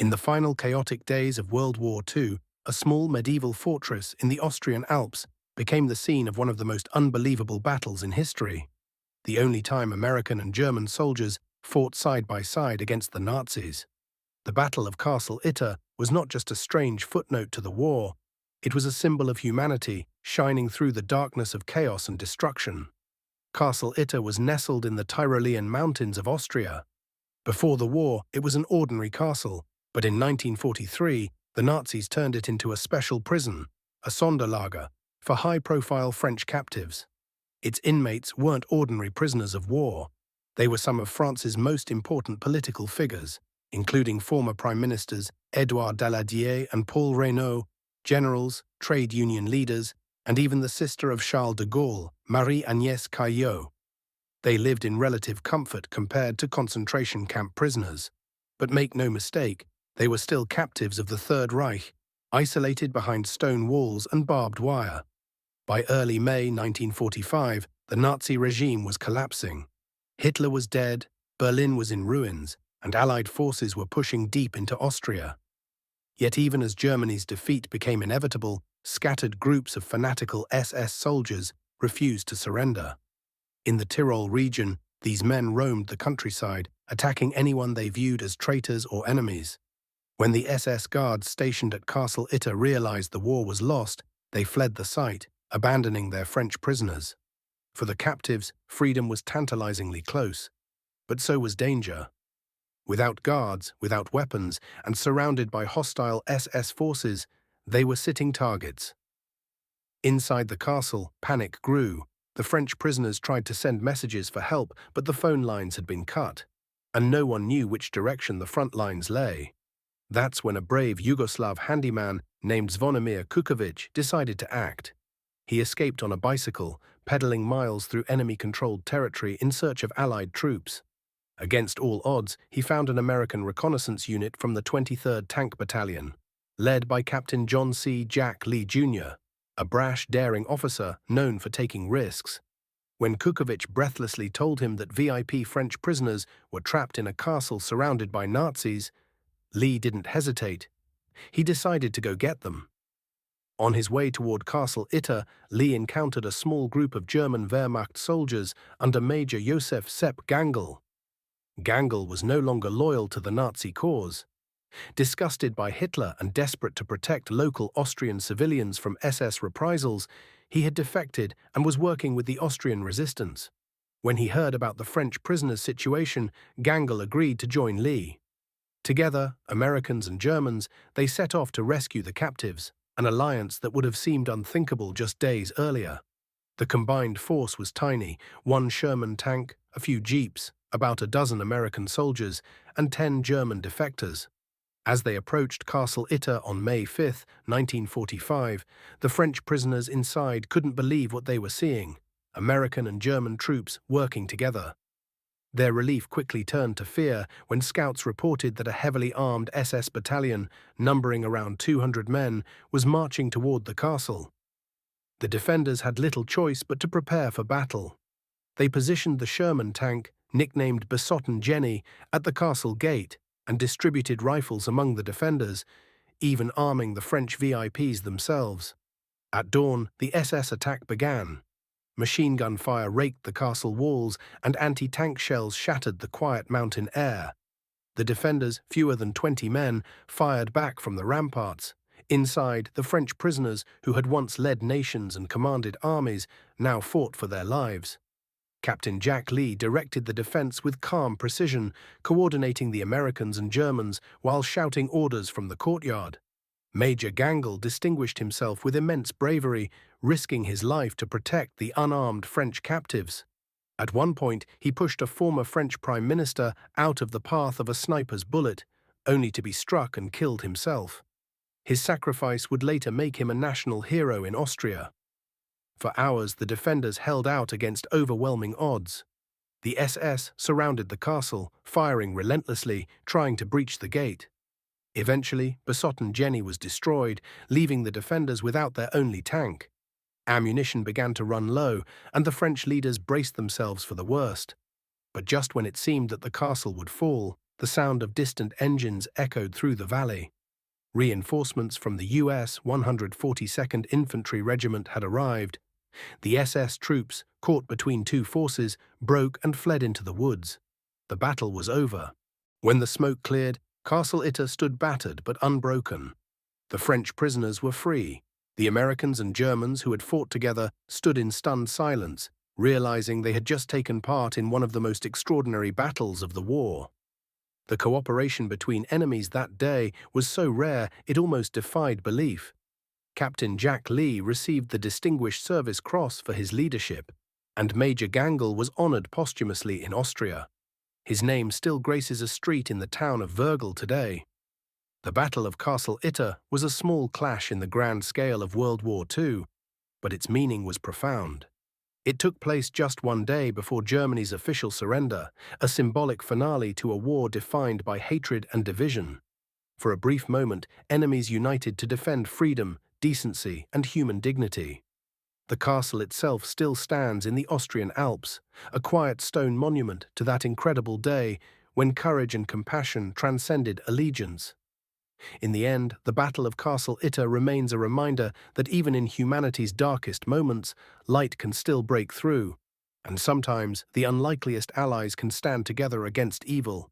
In the final chaotic days of World War II, a small medieval fortress in the Austrian Alps became the scene of one of the most unbelievable battles in history. The only time American and German soldiers fought side by side against the Nazis. The Battle of Castle Itter was not just a strange footnote to the war, it was a symbol of humanity shining through the darkness of chaos and destruction. Castle Itter was nestled in the Tyrolean mountains of Austria. Before the war, it was an ordinary castle, but in 1943, the Nazis turned it into a special prison, a Sonderlager, for high-profile French captives. Its inmates weren't ordinary prisoners of war. They were some of France's most important political figures, including former Prime Ministers Édouard Daladier and Paul Reynaud, generals, trade union leaders, and even the sister of Charles de Gaulle, Marie-Agnès Caillot. They lived in relative comfort compared to concentration camp prisoners. But make no mistake, they were still captives of the Third Reich, isolated behind stone walls and barbed wire. By early May 1945, the Nazi regime was collapsing. Hitler was dead, Berlin was in ruins, and Allied forces were pushing deep into Austria. Yet even as Germany's defeat became inevitable, scattered groups of fanatical SS soldiers refused to surrender. In the Tyrol region, these men roamed the countryside, attacking anyone they viewed as traitors or enemies. When the SS guards stationed at Castle Itter realized the war was lost, they fled the site, abandoning their French prisoners. For the captives, freedom was tantalizingly close. But so was danger. Without guards, without weapons, and surrounded by hostile SS forces, they were sitting targets. Inside the castle, panic grew. The French prisoners tried to send messages for help, but the phone lines had been cut, and no one knew which direction the front lines lay. That's when a brave Yugoslav handyman named Zvonimir Kukovic decided to act. He escaped on a bicycle, pedaling miles through enemy-controlled territory in search of Allied troops. Against all odds, he found an American reconnaissance unit from the 23rd Tank Battalion, led by Captain John C. Jack Lee Jr., a brash, daring officer known for taking risks. When Kukovic breathlessly told him that VIP French prisoners were trapped in a castle surrounded by Nazis, Lee didn't hesitate. He decided to go get them. On his way toward Castle Itter, Lee encountered a small group of German Wehrmacht soldiers under Major Josef Sepp Gangl. Gangl was no longer loyal to the Nazi cause. Disgusted by Hitler and desperate to protect local Austrian civilians from SS reprisals, he had defected and was working with the Austrian resistance. When he heard about the French prisoners' situation, Gangl agreed to join Lee. Together, Americans and Germans, they set off to rescue the captives, an alliance that would have seemed unthinkable just days earlier. The combined force was tiny: one Sherman tank, a few jeeps, about a dozen American soldiers, and 10 German defectors. As they approached Castle Itter on May 5, 1945, the French prisoners inside couldn't believe what they were seeing: American and German troops working together. Their relief quickly turned to fear when scouts reported that a heavily armed SS battalion, numbering around 200 men, was marching toward the castle. The defenders had little choice but to prepare for battle. They positioned the Sherman tank, nicknamed Besotten Jenny, at the castle gate and distributed rifles among the defenders, even arming the French VIPs themselves. At dawn, the SS attack began. Machine gun fire raked the castle walls, and anti-tank shells shattered the quiet mountain air. The defenders, fewer than 20 men, fired back from the ramparts. Inside, the French prisoners, who had once led nations and commanded armies, now fought for their lives. Captain Jack Lee directed the defense with calm precision, coordinating the Americans and Germans while shouting orders from the courtyard. Major Gangl distinguished himself with immense bravery, risking his life to protect the unarmed French captives. At one point, he pushed a former French Prime Minister out of the path of a sniper's bullet, only to be struck and killed himself. His sacrifice would later make him a national hero in Austria. For hours, the defenders held out against overwhelming odds. The SS surrounded the castle, firing relentlessly, trying to breach the gate. Eventually, Besotten Jenny was destroyed, leaving the defenders without their only tank. Ammunition began to run low, and the French leaders braced themselves for the worst. But just when it seemed that the castle would fall, The sound of distant engines echoed through the valley. Reinforcements from the U.S. 142nd Infantry Regiment had arrived. The SS troops, caught between two forces, broke and fled into the woods. The battle was over. When the smoke cleared, Castle Itter stood battered but unbroken. The French prisoners were free. The Americans and Germans who had fought together stood in stunned silence, realizing they had just taken part in one of the most extraordinary battles of the war. The cooperation between enemies that day was so rare it almost defied belief. Captain Jack Lee received the Distinguished Service Cross for his leadership, and Major Gangl was honored posthumously in Austria. His name still graces a street in the town of Würgl today. The Battle of Castle Itter was a small clash in the grand scale of World War II, but its meaning was profound. It took place just one day before Germany's official surrender, a symbolic finale to a war defined by hatred and division. For a brief moment, enemies united to defend freedom, decency, and human dignity. The castle itself still stands in the Austrian Alps, a quiet stone monument to that incredible day when courage and compassion transcended allegiance. In the end, the Battle of Castle Itter remains a reminder that even in humanity's darkest moments, light can still break through, and sometimes the unlikeliest allies can stand together against evil.